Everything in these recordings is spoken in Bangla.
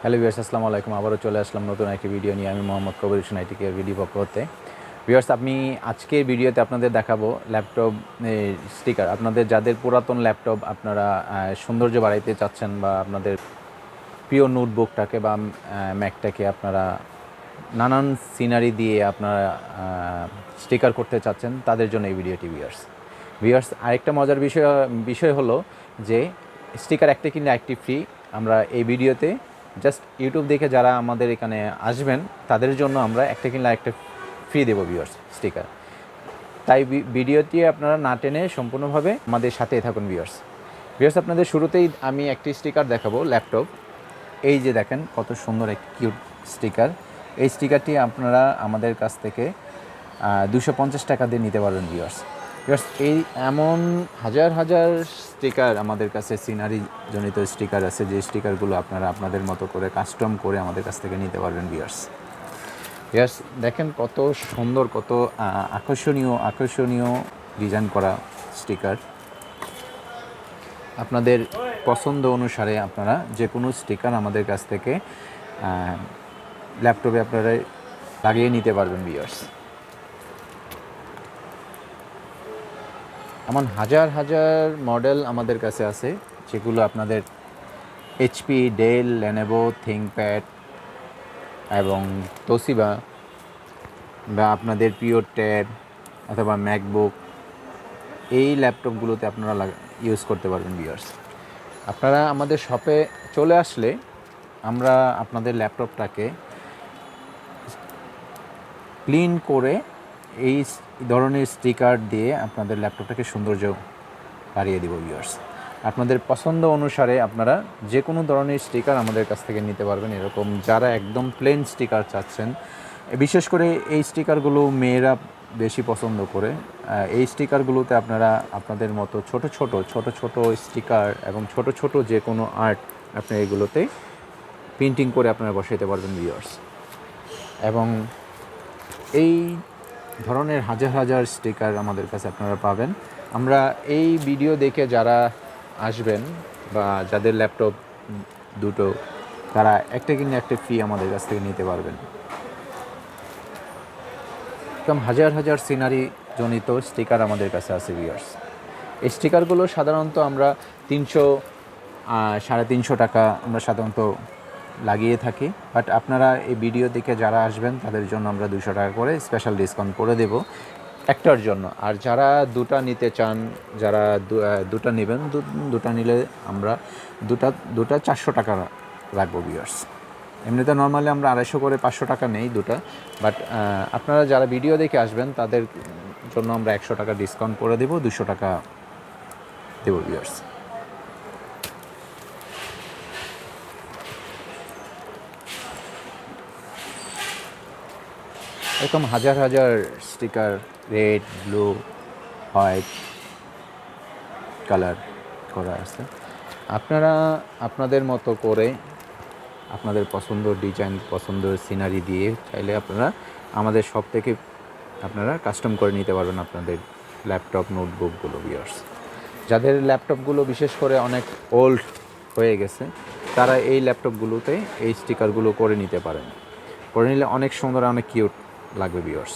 হ্যালো ভিউয়ার্স, আসসালামু আলাইকুম। আবারও চলে আসলাম নতুন একটি ভিডিও নিয়ে। আমি মোহাম্মদ কবির হোসেন, আইটিকের ভিডিও পক্ষ হতে। ভিউয়ার্স, আমি আজকের ভিডিওতে আপনাদের দেখাবো ল্যাপটপ স্টিকার। আপনাদের যাদের পুরাতন ল্যাপটপ আপনারা সৌন্দর্য বাড়াইতে চাচ্ছেন, বা আপনাদের প্রিয় নোটবুকটাকে বা ম্যাকটাকে আপনারা নানান সিনারি দিয়ে আপনারা স্টিকার করতে চাচ্ছেন, তাদের জন্য এই ভিডিওটি। ভিউয়ার্স, আরেকটা মজার বিষয় হলো যে স্টিকার একটা কিনলে একটি ফ্রি। আমরা এই ভিডিওতে জাস্ট ইউটিউব দেখে যারা আমাদের এখানে আসবেন তাদের জন্য আমরা একটা কিনলে একটা ফ্রি দেবো ভিউয়ার্স স্টিকার। তাই ভিডিওটি আপনারা না টেনে সম্পূর্ণভাবে আমাদের সাথেই থাকুন ভিউয়ার্স, আপনাদের শুরুতেই আমি একটি স্টিকার দেখাবো ল্যাপটপ। এই যে দেখেন কত সুন্দর এক কিউট স্টিকার। এই স্টিকারটি আপনারা আমাদের কাছ থেকে 250 টাকা দিয়ে নিতে পারবেন ভিউয়ার্স। এই এমন হাজার হাজার স্টিকার আমাদের কাছে, সিনারি জনিত স্টিকার আছে, যে স্টিকারগুলো আপনারা আপনাদের মতো করে কাস্টম করে আমাদের কাছ থেকে নিতে পারবেন ভিউয়ার্স। দেখেন কত সুন্দর, কত আকর্ষণীয় ডিজাইন করা স্টিকার। আপনাদের পছন্দ অনুসারে আপনারা যে কোনো স্টিকার আমাদের কাছ থেকে ল্যাপটপে আপনারা লাগিয়ে নিতে পারবেন ভিউয়ার্স। এমন হাজার হাজার মডেল আমাদের কাছে আছে, যেগুলো আপনাদের এইচপি, ডেল, লেনোভো, থিংকপ্যাড এবং তোশিবা, বা আপনাদের প্রিয় ট্যাব অথবা ম্যাকবুক, এই ল্যাপটপগুলোতে আপনারা ইউজ করতে পারবেন ভিউয়ার্স। আপনারা আমাদের শপে চলে আসলে আমরা আপনাদের ল্যাপটপটাকে ক্লিন করে এই ধরনের স্টিকার দিয়ে আপনাদের ল্যাপটপটাকে সৌন্দর্য বাড়িয়ে দিব ভিউয়ার্স। আপনাদের পছন্দ অনুসারে আপনারা যে কোনো ধরনের স্টিকার আমাদের কাছ থেকে নিতে পারবেন। এরকম যারা একদম প্লেন স্টিকার চাচ্ছেন, বিশেষ করে এই স্টিকারগুলো মেয়েরা বেশি পছন্দ করে। এই স্টিকারগুলোতে আপনারা আপনাদের মতো ছোট ছোট স্টিকার এবং ছোট যে কোনো আর্ট আপনি এগুলোতে প্রিন্টিং করে আপনারা বসাইতে পারবেন ভিউয়ার্স। এবং এই ধরনের হাজার হাজার স্টিকার আমাদের কাছে আপনারা পাবেন। আমরা এই ভিডিও দেখে যারা আসবেন বা যাদের ল্যাপটপ দুটো, তারা একটা কিনে একটা ফ্রি আমাদের কাছ থেকে নিতে পারবেন। এরকম হাজার হাজার সিনারি জনিত স্টিকার আমাদের কাছে আছে ভিউয়ার্স। এই স্টিকারগুলো সাধারণত আমরা 300-350 টাকা আমরা সাধারণত লাগিয়ে থাকি। বাট আপনারা এই ভিডিও দেখে যারা আসবেন তাদের জন্য আমরা 200 টাকা করে স্পেশাল ডিসকাউন্ট করে দেব একটার জন্য। আর যারা দুটা নিতে চান, যারা দুটা নেবেন, দুটা নিলে আমরা দুটা 400 টাকা রাখবো ভিউয়ার্স। এমনিতে নর্মালি আমরা 250 করে 500 টাকা নেই দুটা। বাট আপনারা যারা ভিডিও দেখে আসবেন তাদের জন্য আমরা 100 টাকা ডিসকাউন্ট করে দেব, 200 টাকা দেবো ভিউয়ার্স। এরকম হাজার হাজার sticker red, blue, white colour করা আছে। আপনারা আপনাদের মতো করে আপনাদের পছন্দ ডিজাইন, পছন্দের সিনারি দিয়ে চাইলে আপনারা আমাদের শপ থেকে আপনারা কাস্টম করে নিতে পারবেন আপনাদের ল্যাপটপ, নোটবুকগুলো ভিউয়ার্স। যাদের ল্যাপটপগুলো বিশেষ করে অনেক ওল্ড হয়ে গেছে, তারা এই ল্যাপটপগুলোতে এই স্টিকারগুলো করে নিতে পারেন। করে নিলে অনেক সুন্দর, অনেক কিউট লাগবে ভিউয়ার্স।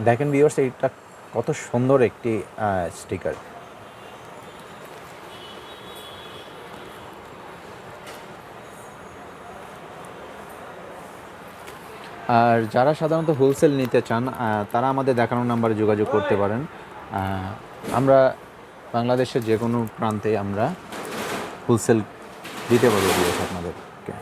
দেখেন ভিউয়ার্স, এইটা কত সুন্দর একটি স্টিকার। আর যারা সাধারণত হোলসেল নিতে চান, তারা আমাদের দেখানো নাম্বারে যোগাযোগ করতে পারেন। আমরা বাংলাদেশের যে কোনো প্রান্তে আমরা হোলসেল দিতে পারবো আপনাদেরকে।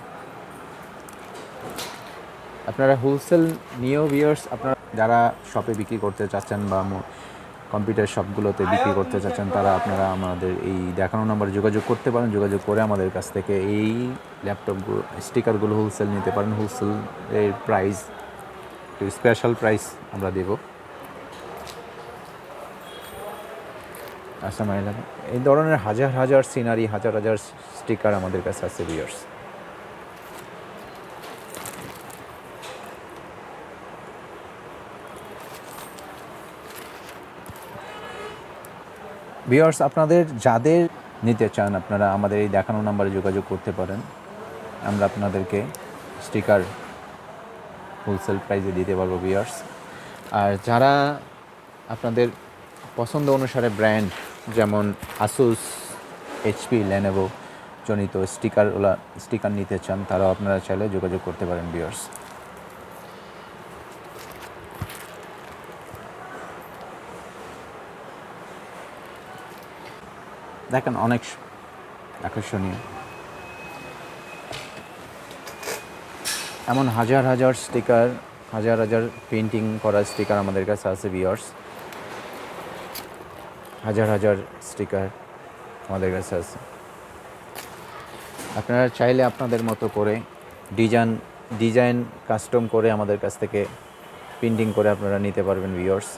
আপনারা হোলসেল নিয়েও ভিউয়ার্স, আপনারা যারা শপে বিক্রি করতে চাচ্ছেন বা কম্পিউটার শপগুলোতে বিক্রি করতে চাচ্ছেন, তারা আপনারা আমাদের এই দেখানো নাম্বারে যোগাযোগ করতে পারেন। যোগাযোগ করে আমাদের কাছ থেকে এই ল্যাপটপগুলো, স্টিকারগুলো হোলসেল নিতে পারেন। হোলসেলের প্রাইস, স্পেশাল প্রাইস আমরা দেব। আচ্ছা, এই ধরনের হাজার হাজার সিনারি, হাজার হাজার স্টিকার আমাদের কাছে আছে ভিউয়ার্স। ভিউয়ার্স, আপনাদের যাদের নিতে চান আপনারা আমাদের এই দেখানো নাম্বারে যোগাযোগ করতে পারেন। আমরা আপনাদেরকে স্টিকার হোলসেল প্রাইসে দিতে পারবো ভিউয়ার্স। আর যারা আপনাদের পছন্দ অনুসারে ব্র্যান্ড যেমন আসুস, HP, লেনোভো জনিত স্টিকার নিতে চান, তারাও আপনারা চাইলে যোগাযোগ করতে পারেন ভিউয়ার্স। দেখেন অনেক আকর্ষণীয়, এমন হাজার হাজার স্টিকার, হাজার হাজার পেন্টিং করা স্টিকার আমাদের কাছে আছে ভিউয়ার্স। হাজার হাজার স্টিকার আমাদের কাছে আছে। আপনারা চাইলে আপনাদের মতো করে ডিজাইন কাস্টম করে আমাদের কাছ থেকে প্রিন্টিং করে আপনারা নিতে পারবেন ভিউয়ার্স।